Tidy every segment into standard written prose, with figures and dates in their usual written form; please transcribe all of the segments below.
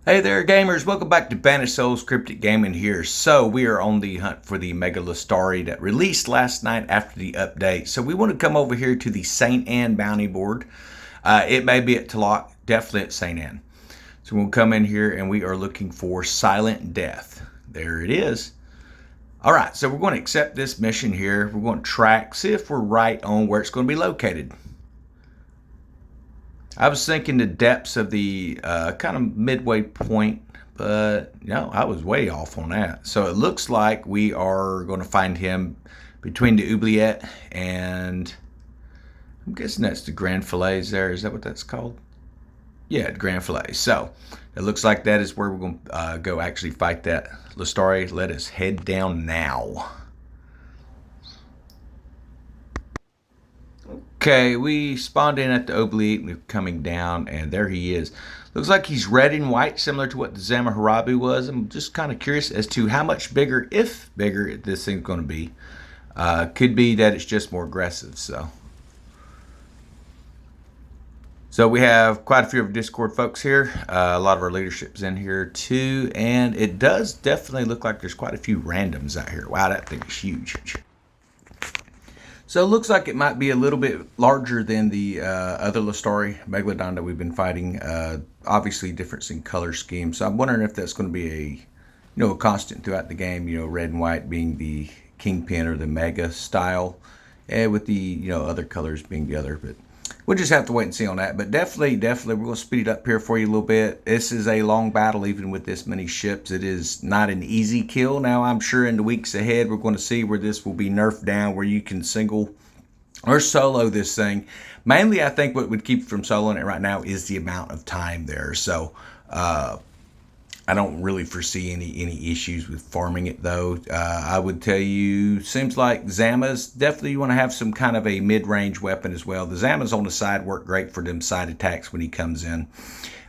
Hey there gamers, welcome back to Banished Souls Cryptic Gaming here. So we are on the hunt for the Mega Lestari that released last night after the update. So we want to come over here to the St. Anne bounty board. It may be at Talak, definitely at St. Anne. So we'll come in here and we are looking for Silent Death. There it is. Alright, so we're going to accept this mission here. We're going to track, see if we're right on where it's going to be located. I was thinking the depths of the kind of midway point, but no, I was way off on that. So it looks like we are going to find him between the oubliette and I'm guessing that's the Grand Fillets there. Is that what that's called? Yeah, the Grand Fillets. So it looks like that is where we're going to go actually fight that Lestari. Let us head down now. Okay, we spawned in at the oubliette, we're coming down, and there he is. Looks like he's red and white, similar to what the Zamaharabu was. I'm just kind of curious as to how much bigger, if bigger, this thing's going to be. Could be that it's just more aggressive, so. So we have quite a few of Discord folks here. A lot of our leadership's in here too, and it does definitely look like there's quite a few randoms out here. Wow, that thing is huge. So it looks like it might be a little bit larger than the other Lestari Megalodon that we've been fighting. Obviously difference in color scheme. So I'm wondering if that's going to be a constant throughout the game. Red and white being the Kingpin or the Mega style, and with the other colors being the other. But we'll just have to wait and see on that. But definitely, we're going to speed it up here for you a little bit. This is a long battle, even with this many ships. It is not an easy kill. Now, I'm sure in the weeks ahead, we're going to see where this will be nerfed down, where you can single or solo this thing. Mainly, I think what would keep from soloing it right now is the amount of time there. So, I don't really foresee any issues with farming it, though. I would tell you, seems like Zamas, definitely you want to have some kind of a mid-range weapon as well. The Zamas on the side work great for them side attacks when he comes in.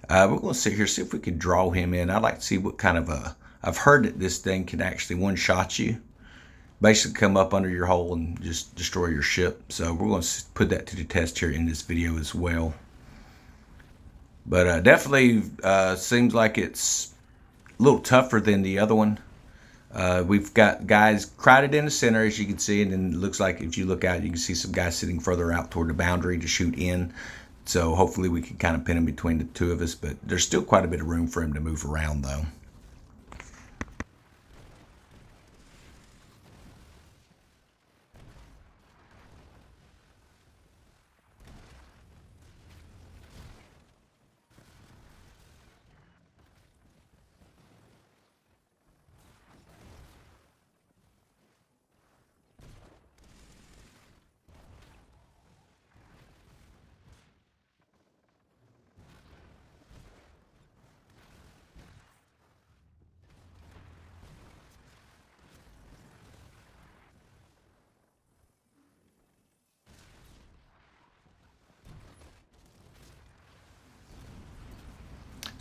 We're going to sit here, see if we can draw him in. I'd like to see what kind of a... I've heard that this thing can actually one-shot you. Basically come up under your hull and just destroy your ship. So we're going to put that to the test here in this video as well. But definitely seems like it's a little tougher than the other one. We've got guys crowded in the center, as you can see, and then it looks like if you look out, you can see some guys sitting further out toward the boundary to shoot in. So hopefully we can kind of pin him between the two of us, but there's still quite a bit of room for him to move around, though.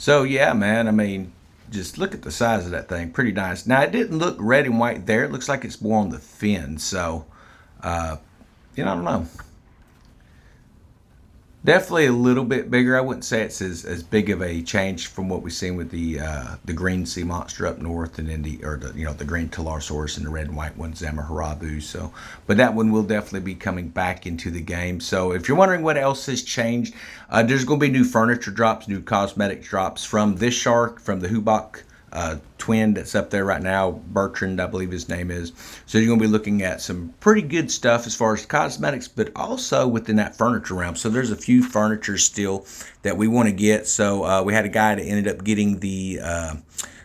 So yeah, man, I mean, just look at the size of that thing. Pretty nice. Now, it didn't look red and white there. It looks like it's more on the fin. So, I don't know. Definitely a little bit bigger. I wouldn't say it's as big of a change from what we've seen with the green sea monster up north, and then the green Talarsaurus and the red and white one Zamaharabu. So, but that one will definitely be coming back into the game. So if you're wondering what else has changed, there's going to be new furniture drops, new cosmetic drops from this shark, from the Hubok twin that's up there right now, Bertrand, I believe his name is. So you're going to be looking at some pretty good stuff as far as cosmetics, but also within that furniture realm. So there's a few furniture still that we want to get. So we had a guy that ended up getting the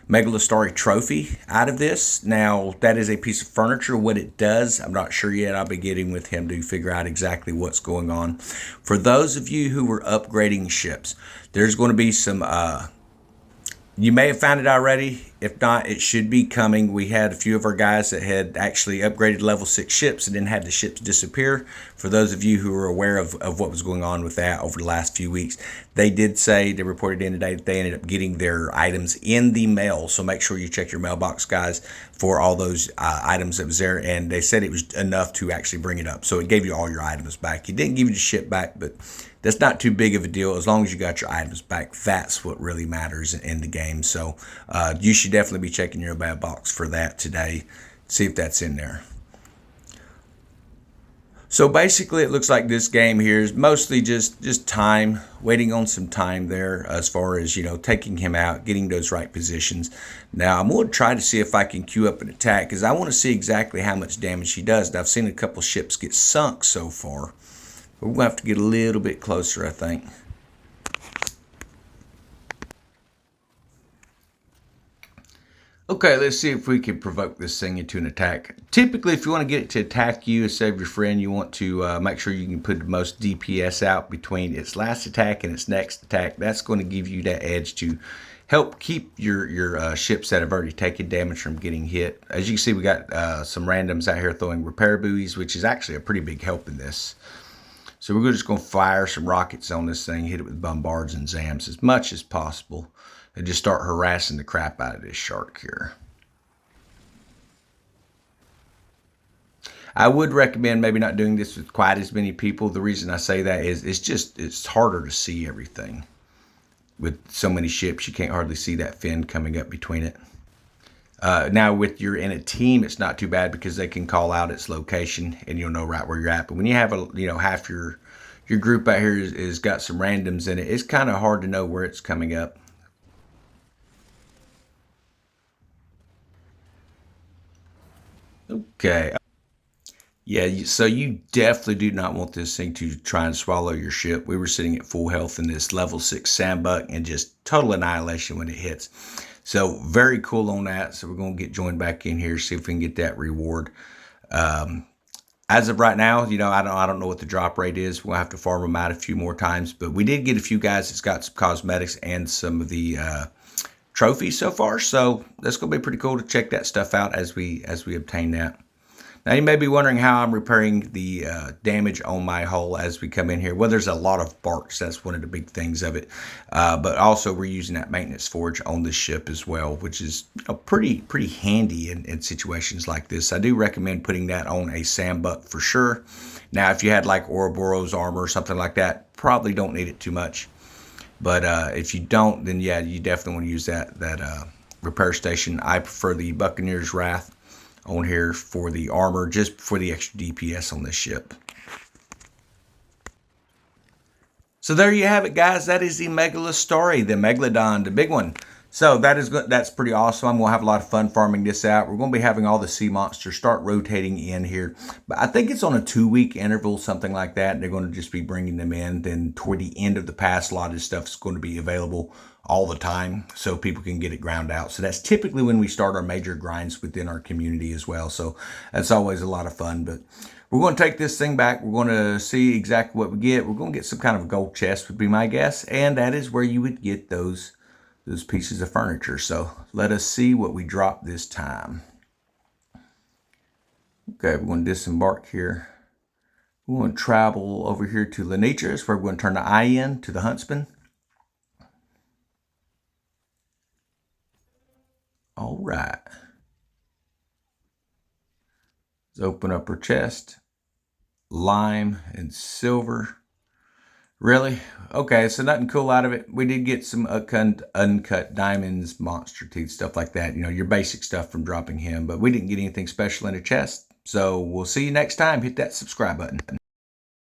Mega Lestari trophy out of this. Now, that is a piece of furniture. What it does, I'm not sure yet. I'll be getting with him to figure out exactly what's going on. For those of you who were upgrading ships, there's going to be some... you may have found it already. If not, it should be coming. We had a few of our guys that had actually upgraded level 6 ships and then had the ships disappear. For those of you who are aware of what was going on with that over the last few weeks, they did say, they reported in today that they ended up getting their items in the mail. So make sure you check your mailbox, guys, for all those items that was there. And they said it was enough to actually bring it up. So it gave you all your items back. It didn't give you the ship back, but that's not too big of a deal. As long as you got your items back, that's what really matters in the game. So you should definitely be checking your mailbox for that today. See if that's in there. So basically, it looks like this game here is mostly just time, waiting on some time there as far as, taking him out, getting those right positions. Now, I'm going to try to see if I can queue up an attack because I want to see exactly how much damage he does. And I've seen a couple ships get sunk so far. But we're going to have to get a little bit closer, I think. Okay, let's see if we can provoke this thing into an attack. Typically, if you want to get it to attack you instead of your friend, you want to make sure you can put the most DPS out between its last attack and its next attack. That's going to give you that edge to help keep your ships that have already taken damage from getting hit. As you can see, we got some randoms out here throwing repair buoys, which is actually a pretty big help in this. So we're just going to fire some rockets on this thing, hit it with bombards and zams as much as possible, and just start harassing the crap out of this shark here. I would recommend maybe not doing this with quite as many people. The reason I say that is it's harder to see everything. With so many ships, you can't hardly see that fin coming up between it. Now, with you're in a team, it's not too bad because they can call out its location and you'll know right where you're at. But when you have half your group out here is got some randoms in it, it's kind of hard to know where it's coming up. Okay. Yeah, so you definitely do not want this thing to try and swallow your ship. We were sitting at full health in this level 6 sandbuck and just total annihilation when it hits. So very cool on that. So we're going to get joined back in here, see if we can get that reward. As of right now, I don't know what the drop rate is. We'll have to farm them out a few more times. But we did get a few guys that's got some cosmetics and some of the trophies so far. So that's going to be pretty cool to check that stuff out as we obtain that. Now, you may be wondering how I'm repairing the damage on my hull as we come in here. Well, there's a lot of barks. That's one of the big things of it. But also, we're using that maintenance forge on this ship as well, which is pretty handy in situations like this. I do recommend putting that on a sandbuck for sure. Now, if you had like Ouroboros armor or something like that, probably don't need it too much. But if you don't, then yeah, you definitely want to use that repair station. I prefer the Buccaneer's Wrath on here for the armor, just for the extra DPS on this ship. So there you have it, guys. That is the Lestari, the Megalodon, the big one. So that's pretty awesome. I'm going to have a lot of fun farming this out. We're going to be having all the sea monsters start rotating in here. But I think it's on a 2-week interval, something like that. They're going to just be bringing them in. Then toward the end of the pass, a lot of this stuff is going to be available all the time so people can get it ground out. So that's typically when we start our major grinds within our community as well. So that's always a lot of fun. But we're going to take this thing back. We're going to see exactly what we get. We're going to get some kind of a gold chest would be my guess. And that is where you would get those pieces of furniture. So let us see what we drop this time. Okay, we're going to disembark here. We're going to travel over here to Lenitras, where we're going to turn the eye in to the Huntsman. All right. Let's open up her chest. Lime and silver. Really? Okay, so nothing cool out of it. We did get some uncut diamonds, monster teeth, stuff like that. Your basic stuff from dropping him. But we didn't get anything special in a chest. So we'll see you next time. Hit that subscribe button.